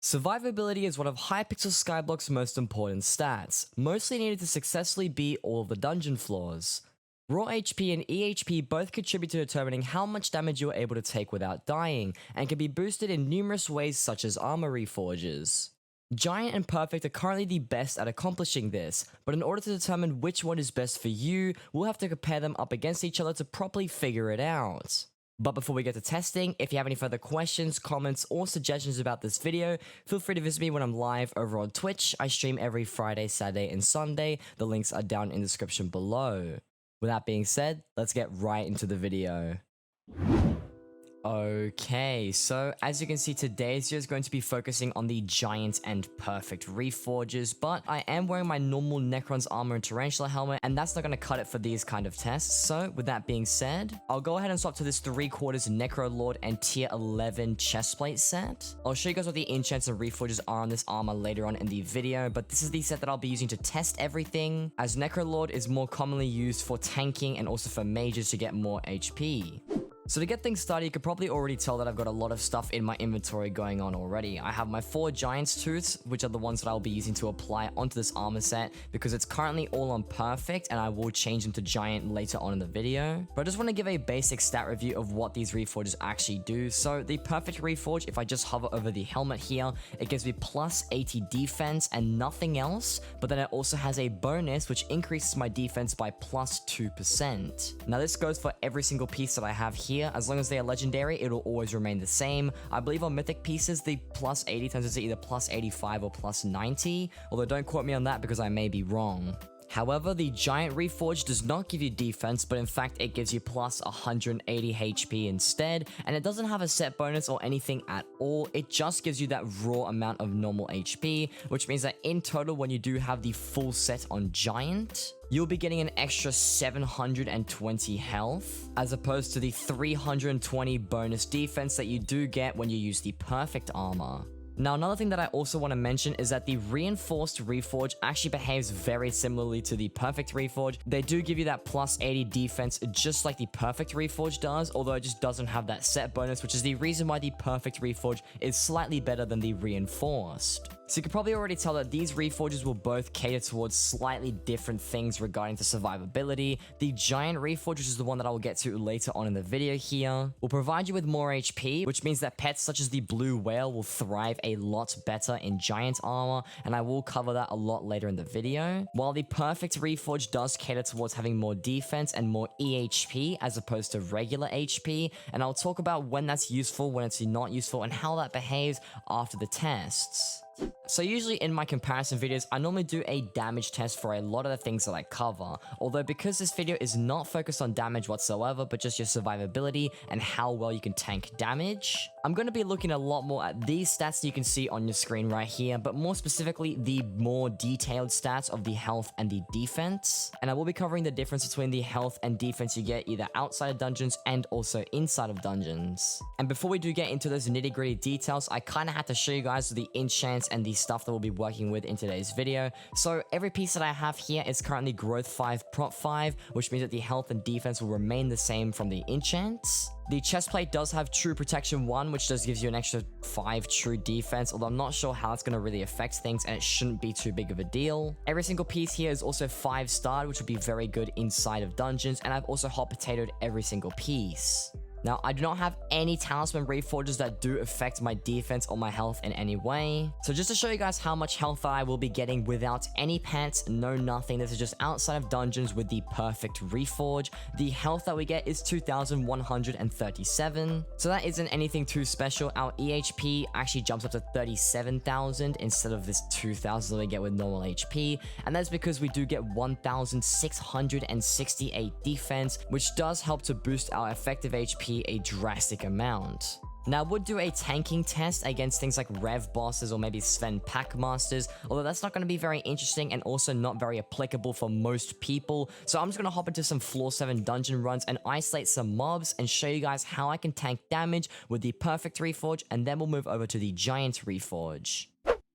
Survivability is one of Hypixel Skyblock's most important stats, mostly needed to successfully beat all of the dungeon floors. Raw HP and EHP both contribute to determining how much damage you are able to take without dying, and can be boosted in numerous ways such as armour reforges. Giant and Perfect are currently the best at accomplishing this, but in order to determine which one is best for you, we'll have to compare them up against each other to properly figure it out. But before we get to testing, if you have any further questions, comments, or suggestions about this video, feel free to visit me when I'm live over on Twitch. I stream every Friday, Saturday, and Sunday. The links are down in the description below. With that being said, let's get right into the video. Okay, so as you can see, today's video is going to be focusing on the Giant and Perfect Reforges, but I am wearing my normal Necron's armor and Tarantula helmet, and that's not going to cut it for these kind of tests. So with that being said, I'll go ahead and swap to this 3/4 Necro Lord and tier 11 chestplate set. I'll show you guys what the enchants and reforges are on this armor later on in the video, but this is the set that I'll be using to test everything, as Necro Lord is more commonly used for tanking and also for mages to get more HP. So to get things started, you could probably already tell that I've got a lot of stuff in my inventory going on already. I have my 4 Giant's Tooths, which are the ones that I'll be using to apply onto this armor set, because it's currently all on Perfect, and I will change them to Giant later on in the video. But I just want to give a basic stat review of what these reforges actually do. So the Perfect Reforge, if I just hover over the helmet here, it gives me plus 80 defense and nothing else, but then it also has a bonus which increases my defense by plus 2%. Now this goes for every single piece that I have here. As long as they are legendary, it'll always remain the same. I believe on mythic pieces, the plus 80 turns into either plus 85 or plus 90, although don't quote me on that because I may be wrong. However, the Giant Reforge does not give you defense, but in fact it gives you plus 180 HP instead, and it doesn't have a set bonus or anything at all. It just gives you that raw amount of normal HP, which means that in total, when you do have the full set on Giant, you'll be getting an extra 720 health, as opposed to the 320 bonus defense that you do get when you use the Perfect armor. Now, another thing that I also want to mention is that the Reinforced Reforge actually behaves very similarly to the Perfect Reforge. They do give you that plus 80 defense just like the Perfect Reforge does, although it just doesn't have that set bonus, which is the reason why the Perfect Reforge is slightly better than the Reinforced. So you can probably already tell that these reforges will both cater towards slightly different things regarding to survivability. The Giant Reforge, which is the one that I will get to later on in the video here, will provide you with more HP, which means that pets such as the Blue Whale will thrive a lot better in Giant armor, and I will cover that a lot later in the video. While the Perfect Reforge does cater towards having more defense and more EHP as opposed to regular HP, and I'll talk about when that's useful, when it's not useful, and how that behaves after the tests. So usually in my comparison videos, I normally do a damage test for a lot of the things that I cover. Although because this video is not focused on damage whatsoever, but just your survivability and how well you can tank damage, I'm going to be looking a lot more at these stats that you can see on your screen right here, but more specifically the more detailed stats of the health and the defense. And I will be covering the difference between the health and defense you get either outside of dungeons and also inside of dungeons. And before we do get into those nitty-gritty details, I kind of had to show you guys the enchants and the stuff that we'll be working with in today's video. So every piece that I have here is currently growth 5, prop 5, which means that the health and defense will remain the same from the enchants. The chestplate does have true protection 1, which just gives you an extra 5 true defense, although I'm not sure how it's going to really affect things, and it shouldn't be too big of a deal. Every single piece here is also 5-starred, which will be very good inside of dungeons, and I've also hot potatoed every single piece. Now, I do not have any talisman reforges that do affect my defense or my health in any way. So just to show you guys how much health I will be getting without any pets, no nothing, this is just outside of dungeons with the Perfect Reforge. The health that we get is 2,137. So that isn't anything too special. Our EHP actually jumps up to 37,000 instead of this 2,000 that we get with normal HP. And that's because we do get 1,668 defense, which does help to boost our effective HP a drastic amount. Now, I would do a tanking test against things like Rev bosses or maybe Sven Packmasters, although that's not going to be very interesting and also not very applicable for most people. So I'm just going to hop into some floor 7 dungeon runs and isolate some mobs and show you guys how I can tank damage with the Perfect Reforge, and then we'll move over to the Giant Reforge.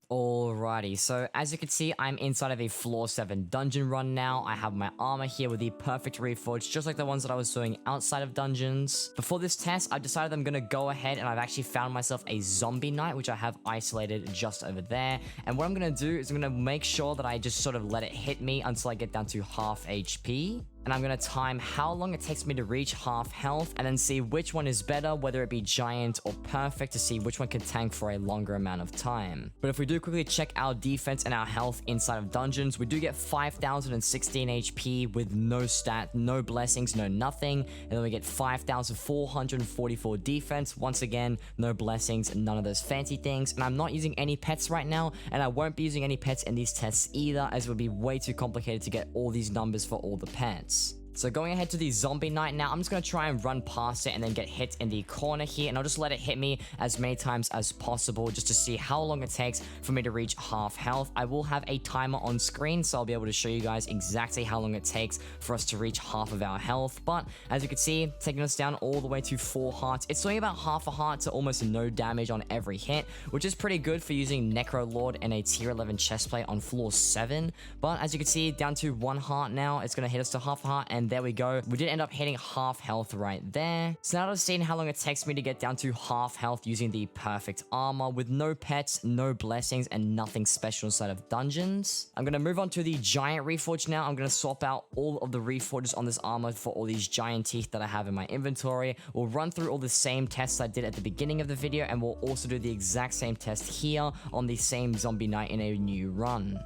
Alrighty, so as you can see, I'm inside of a floor 7 dungeon run now. I have my armor here with the perfect reforge, just like the ones that I was doing outside of dungeons. Before this test, I've decided I'm gonna go ahead and I've actually found myself a zombie knight, which I have isolated just over there. And what I'm gonna do is I'm gonna make sure that I just sort of let it hit me until I get down to half HP. And I'm gonna time how long it takes me to reach half health and then see which one is better, whether it be giant or perfect, to see which one can tank for a longer amount of time. But if we do quickly check our defense and our health inside of dungeons, we do get 5,016 HP with no stat, no blessings, no nothing. And then we get 5,444 defense. Once again, no blessings, none of those fancy things. And I'm not using any pets right now, and I won't be using any pets in these tests either, as it would be way too complicated to get all these numbers for all the pets. So going ahead to the zombie knight now, I'm just going to try and run past it and then get hit in the corner here, and I'll just let it hit me as many times as possible just to see how long it takes for me to reach half health. I will have a timer on screen, so I'll be able to show you guys exactly how long it takes for us to reach half of our health. But as you can see, taking us down all the way to 4 hearts. It's doing about half a heart to almost no damage on every hit, which is pretty good for using Necro Lord in a tier 11 chestplate on floor 7. But as you can see, down to 1 heart now, it's going to hit us to half a heart, and there we go. We did end up hitting half health right there. So now that I've seen how long it takes me to get down to half health using the perfect armor with no pets, no blessings, and nothing special inside of dungeons, I'm going to move on to the giant reforge now. I'm going to swap out all of the reforges on this armor for all these giant teeth that I have in my inventory. We'll run through all the same tests I did at the beginning of the video, and we'll also do the exact same test here on the same zombie knight in a new run.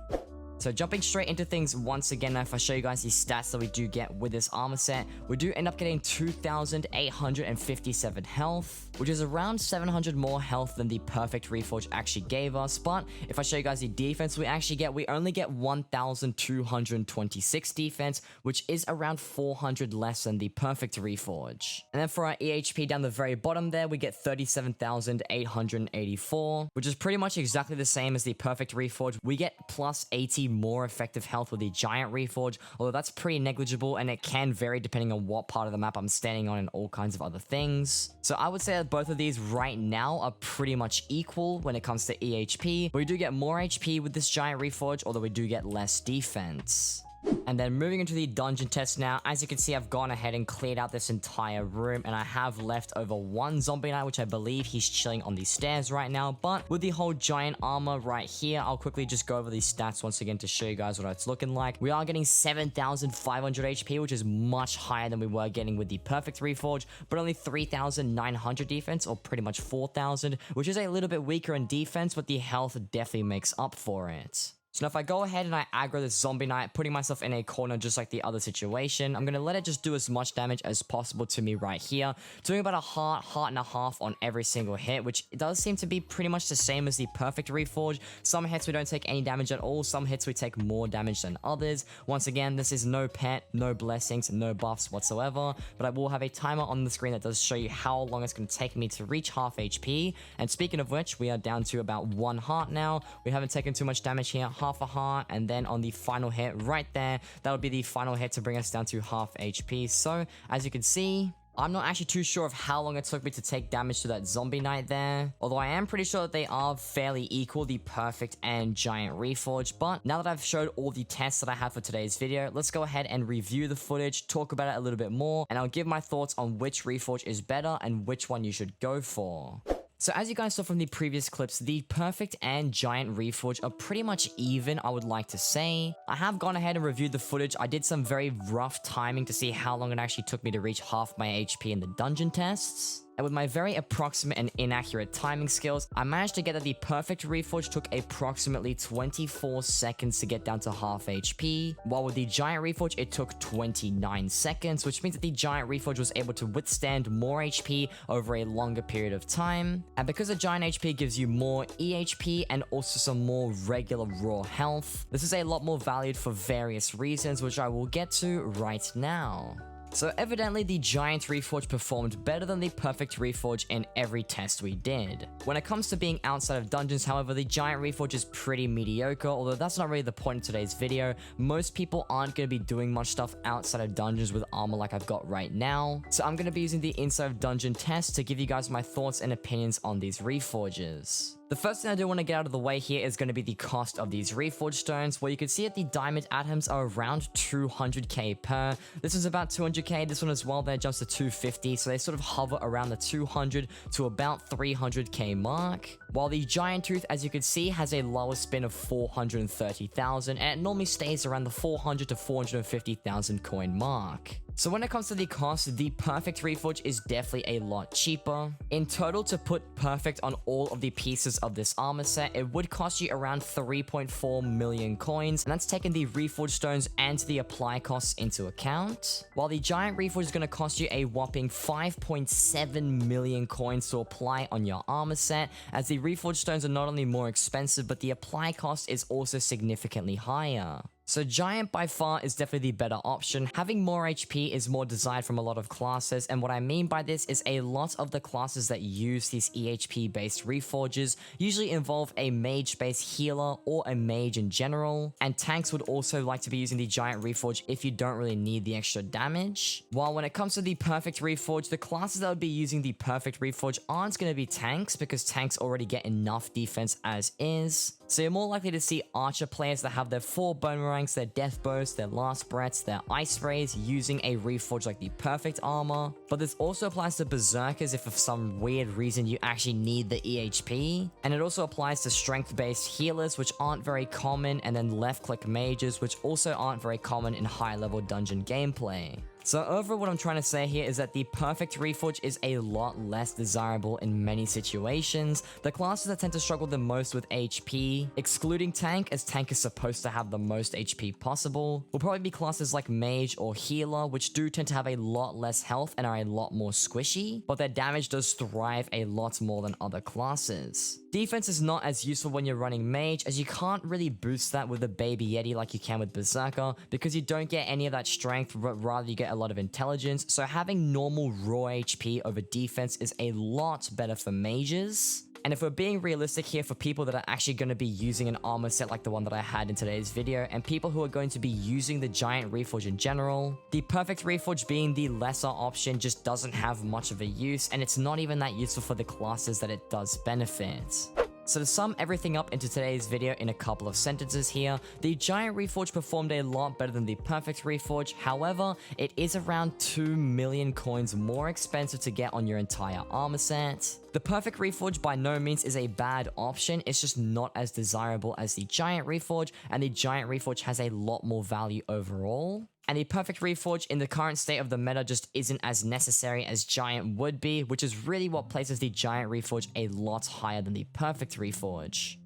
So jumping straight into things once again, if I show you guys the stats that we do get with this armor set, we do end up getting 2,857 health, which is around 700 more health than the perfect reforge actually gave us. But if I show you guys the defense we only get 1,226 defense, which is around 400 less than the perfect reforge. And then for our EHP down the very bottom there, we get 37,884, which is pretty much exactly the same as the perfect reforge. We get plus 80 more effective health with the giant reforge, although that's pretty negligible and it can vary depending on what part of the map I'm standing on and all kinds of other things. So I would say that both of these right now are pretty much equal when it comes to EHP. We do get more HP with this giant reforge, although we do get less defense. And then moving into the dungeon test now, as you can see, I've gone ahead and cleared out this entire room, and I have left over 1 zombie knight, which I believe he's chilling on the stairs right now. But with the whole giant armor right here, I'll quickly just go over these stats once again to show you guys what it's looking like. We are getting 7,500 HP, which is much higher than we were getting with the perfect reforge, but only 3,900 defense, or pretty much 4,000, which is a little bit weaker in defense, but the health definitely makes up for it. So now if I go ahead and I aggro this zombie knight, putting myself in a corner just like the other situation, I'm going to let it just do as much damage as possible to me right here, doing about a heart and a half on every single hit, which does seem to be pretty much the same as the perfect reforge. Some hits we don't take any damage at all, some hits we take more damage than others. Once again, this is no pet, no blessings, no buffs whatsoever, but I will have a timer on the screen that does show you how long it's going to take me to reach half HP. And speaking of which, we are down to about 1 heart now. We haven't taken too much damage here, half a heart, and then on the final hit right there, that'll be the final hit to bring us down to half HP. So as you can see, I'm not actually too sure of how long it took me to take damage to that zombie knight there, although I am pretty sure that they are fairly equal, the perfect and giant reforge. But now that I've showed all the tests that I have for today's video, let's go ahead and review the footage, talk about it a little bit more, and I'll give my thoughts on which reforge is better and which one you should go for. So as you guys saw from the previous clips, the perfect and giant reforge are pretty much even, I would like to say. I have gone ahead and reviewed the footage. I did some very rough timing to see how long it actually took me to reach half my HP in the dungeon tests. And with my very approximate and inaccurate timing skills, I managed to get that the perfect reforge took approximately 24 seconds to get down to half HP, while with the giant reforge it took 29 seconds, which means that the giant reforge was able to withstand more HP over a longer period of time. And because the giant HP gives you more EHP and also some more regular raw health, this is a lot more valued for various reasons, which I will get to right now. So evidently the giant reforge performed better than the perfect reforge in every test we did. When it comes to being outside of dungeons, however, the giant reforge is pretty mediocre, although that's not really the point of today's video. Most people aren't going to be doing much stuff outside of dungeons with armor like I've got right now. So I'm going to be using the inside of dungeon test to give you guys my thoughts and opinions on these reforges. The first thing I do want to get out of the way here is going to be the cost of these Reforge stones, where you can see that the diamond atoms are around 200k per. This is about 200k. This one as well, there jumps to 250, so they sort of hover around the 200 to about 300k mark. While the giant tooth, as you can see, has a lower spin of 430,000, and it normally stays around the 400 to 450,000 coin mark. So when it comes to the cost, the perfect Reforge is definitely a lot cheaper. In total, to put perfect on all of the pieces of this armor set, it would cost you around 3.4 million coins, and that's taking the Reforge stones and the apply costs into account. While the giant Reforge is going to cost you a whopping 5.7 million coins to apply on your armor set, as the Reforge stones are not only more expensive, but the apply cost is also significantly higher. So Giant by far is definitely the better option. Having more HP is more desired from a lot of classes, and what I mean by this is a lot of the classes that use these EHP based Reforges usually involve a mage based healer or a mage in general, and tanks would also like to be using the Giant Reforge if you don't really need the extra damage. While when it comes to the perfect Reforge, the classes that would be using the perfect Reforge aren't going to be tanks, because tanks already get enough defense as is. So you're more likely to see archer players that have their 4 boomerangs, their death bows, their last breaths, their ice rays using a Reforge like the perfect armor. But this also applies to berserkers if for some weird reason you actually need the EHP. And it also applies to strength based healers, which aren't very common, and then left click mages, which also aren't very common in high level dungeon gameplay. So overall, what I'm trying to say here is that the perfect Reforge is a lot less desirable in many situations. The classes that tend to struggle the most with HP, excluding tank, as tank is supposed to have the most HP possible, will probably be classes like mage or healer, which do tend to have a lot less health and are a lot more squishy, but their damage does thrive a lot more than other classes. Defense is not as useful when you're running mage, as you can't really boost that with a baby yeti like you can with berserker, because you don't get any of that strength, but rather you get a lot of intelligence. So having normal raw HP over defense is a lot better for mages. And if we're being realistic here, for people that are actually going to be using an armor set like the one that I had in today's video, and people who are going to be using the giant Reforge in general, the perfect Reforge being the lesser option just doesn't have much of a use, and it's not even that useful for the classes that it does benefit. So to sum everything up into today's video in a couple of sentences here, the Giant Reforge performed a lot better than the Perfect Reforge. However, it is around 2 million coins more expensive to get on your entire armor set. The Perfect Reforge by no means is a bad option, it's just not as desirable as the Giant Reforge, and the Giant Reforge has a lot more value overall. And the Perfect Reforge in the current state of the meta just isn't as necessary as Giant would be, which is really what places the Giant Reforge a lot higher than the Perfect Reforge.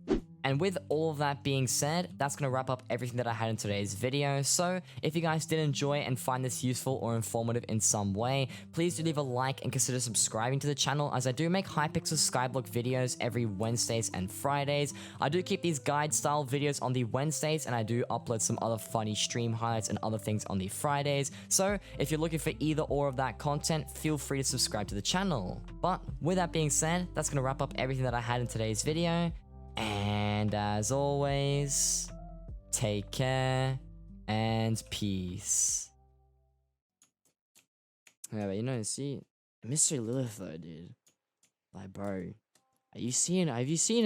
And with all of that being said, that's going to wrap up everything that I had in today's video. So if you guys did enjoy and find this useful or informative in some way, please do leave a like and consider subscribing to the channel, as I do make Hypixel Skyblock videos every Wednesdays and Fridays. I do keep these guide style videos on the Wednesdays, and I do upload some other funny stream highlights and other things on the Fridays. So if you're looking for either or of that content, feel free to subscribe to the channel. But with that being said, that's going to wrap up everything that I had in today's video. And as always, take care and peace. Yeah, but you know, see, Mystery Lilith though, dude. Like, bro, have you seen her,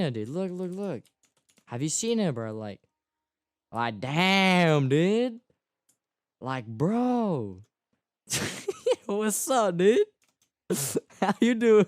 dude? Look, look, look. Have you seen her, bro? Like, damn, dude. Like, bro. What's up, dude? How you doing?